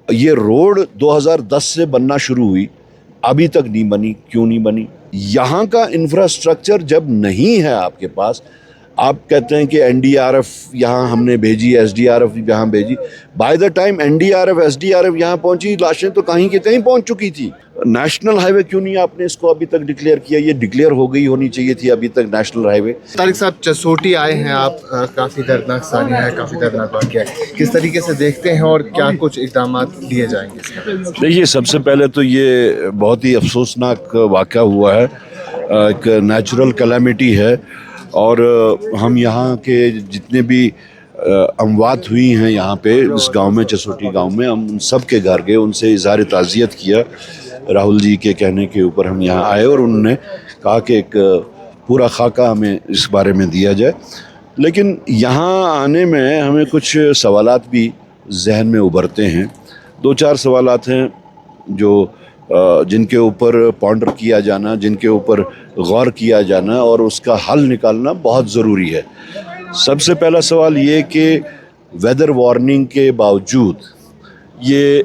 ये रोड 2010 से बनना शुरू हुई, अभी तक नहीं बनी। क्यों नहीं बनी? यहाँ का इंफ्रास्ट्रक्चर जब नहीं है आपके पास, आप कहते हैं कि एनडीआरएफ यहाँ हमने भेजी, एसडीआरएफ यहाँ भेजी। By the time NDRF SDRF यहाँ पहुंची, लाशें तो कहीं की कहीं पहुंच चुकी थी। नेशनल हाईवे क्यों नहीं आपने इसको अभी तक डिक्लेयर किया? ये डिक्लेयर हो गई होनी चाहिए थी अभी तक नेशनल हाईवे। तारिक साहब, जसोटी आए हैं आप, काफ़ी दर्दनाक सानिया है, काफ़ी दर्दनाक वाक़या है, किस तरीके से देखते हैं और क्या कुछ इक़दाम लिए जाएंगे इसमें? देखिए, सबसे पहले तो ये बहुत ही अफसोसनाक वाक़या हुआ है, एक नेचुरल कैलामिटी है और हम यहाँ के जितने भी अमवात हुई हैं यहाँ पे इस गांव में, जसोटी गांव में, हम उन सब के घर गए, उनसे इज़हार ताज़ियत किया। राहुल जी के कहने के ऊपर हम यहाँ आए और उन्होंने कहा कि एक पूरा खाका हमें इस बारे में दिया जाए। लेकिन यहाँ आने में हमें कुछ सवालात भी जहन में उभरते हैं। 2-4 सवालात हैं जो जिनके ऊपर पॉन्डर किया जाना, जिनके ऊपर गौर किया जाना और उसका हल निकालना बहुत ज़रूरी है। सबसे पहला सवाल ये कि वेदर वार्निंग के बावजूद ये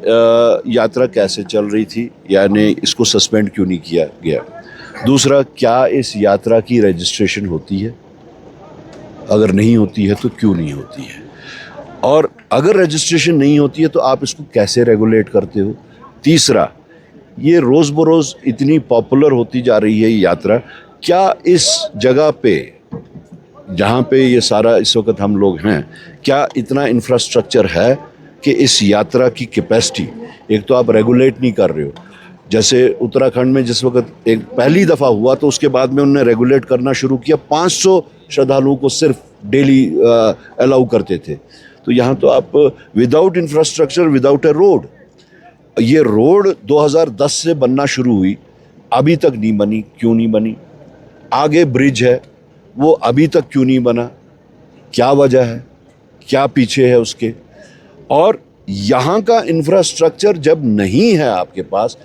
यात्रा कैसे चल रही थी, यानी इसको सस्पेंड क्यों नहीं किया गया? दूसरा, क्या इस यात्रा की रजिस्ट्रेशन होती है? अगर नहीं होती है तो क्यों नहीं होती है? और अगर रजिस्ट्रेशन नहीं होती है तो आप इसको कैसे रेगुलेट करते हो? तीसरा, ये रोज़ बरोज़ इतनी पॉपुलर होती जा रही है ये यात्रा, क्या इस जगह पे जहाँ पे ये सारा इस वक्त हम लोग हैं, क्या इतना इंफ्रास्ट्रक्चर है कि इस यात्रा की कैपेसिटी? एक तो आप रेगुलेट नहीं कर रहे हो। जैसे उत्तराखंड में जिस वक्त एक पहली दफ़ा हुआ तो उसके बाद में उन्होंने रेगुलेट करना शुरू किया, 500 श्रद्धालुओं को सिर्फ डेली अलाउ करते थे। तो यहाँ तो आप विदाउट इंफ्रास्ट्रक्चर, विदाउट ए रोड, ये रोड 2010 से बनना शुरू हुई, अभी तक नहीं बनी। क्यों नहीं बनी? आगे ब्रिज है, वो अभी तक क्यों नहीं बना? क्या वजह है? क्या पीछे है उसके? और यहाँ का इंफ्रास्ट्रक्चर जब नहीं है आपके पास,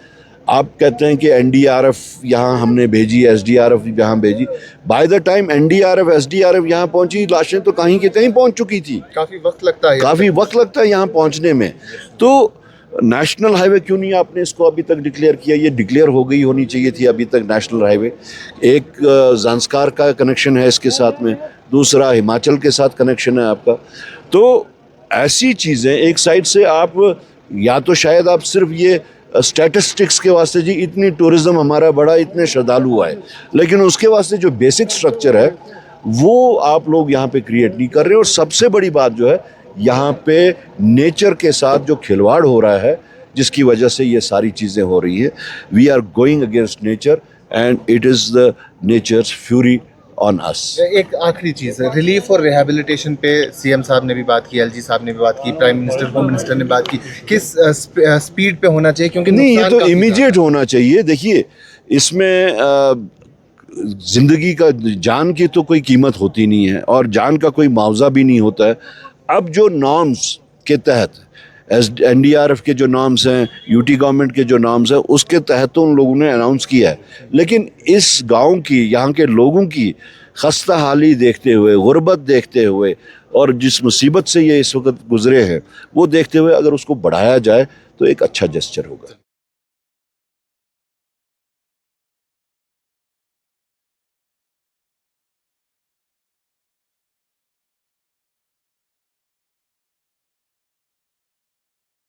आप कहते हैं कि एनडीआरएफ यहाँ हमने भेजी, एसडीआरएफ यहाँ भेजी। By the time NDRF SDRF यहाँ पहुंची, लाशें तो कहीं की कहीं पहुंच चुकी थी। काफ़ी वक्त लगता है यहाँ पहुंचने में। तो नेशनल हाईवे क्यों नहीं आपने इसको अभी तक डिक्लेयर किया? ये डिक्लेयर हो गई होनी चाहिए थी अभी तक नेशनल हाईवे। एक ज़ांस्कार का कनेक्शन है इसके साथ में, दूसरा हिमाचल के साथ कनेक्शन है आपका। तो ऐसी चीज़ें एक साइड से आप, या तो शायद आप सिर्फ ये स्टैटिस्टिक्स के वास्ते, जी इतनी टूरिज़्म हमारा बढ़ा, इतने श्रद्धालु आए, लेकिन उसके वास्ते जो बेसिक स्ट्रक्चर है वो आप लोग यहाँ पे क्रिएट नहीं कर रहे। और सबसे बड़ी बात जो है, यहाँ पे नेचर के साथ जो खिलवाड़ हो रहा है, जिसकी वजह से ये सारी चीज़ें हो रही है। We are going against nature and it is the nature's fury on us. एक आखिरी चीज़ है, रिलीफ और रिहैबिलिटेशन पे सीएम साहब ने भी बात की, एलजी साहब ने भी बात की, प्राइम मिनिस्टर, होम मिनिस्टर ने बात की, किस स्पीड पे होना चाहिए? क्योंकि नहीं, ये तो इमीडिएट होना चाहिए। देखिए, इसमें ज़िंदगी का, जान की तो कोई कीमत होती नहीं है और जान का कोई मुआवजा भी नहीं होता है। अब जो नॉर्म्स के तहत, एनडीआरएफ के जो नॉर्म्स हैं, यूटी गवर्नमेंट के जो नॉर्म्स हैं, उसके तहत तो उन लोगों ने अनाउंस किया है। लेकिन इस गांव की, यहाँ के लोगों की खस्ता हाली देखते हुए, गुर्बत देखते हुए और जिस मुसीबत से ये इस वक्त गुजरे हैं, वो देखते हुए अगर उसको बढ़ाया जाए तो एक अच्छा जेस्चर होगा।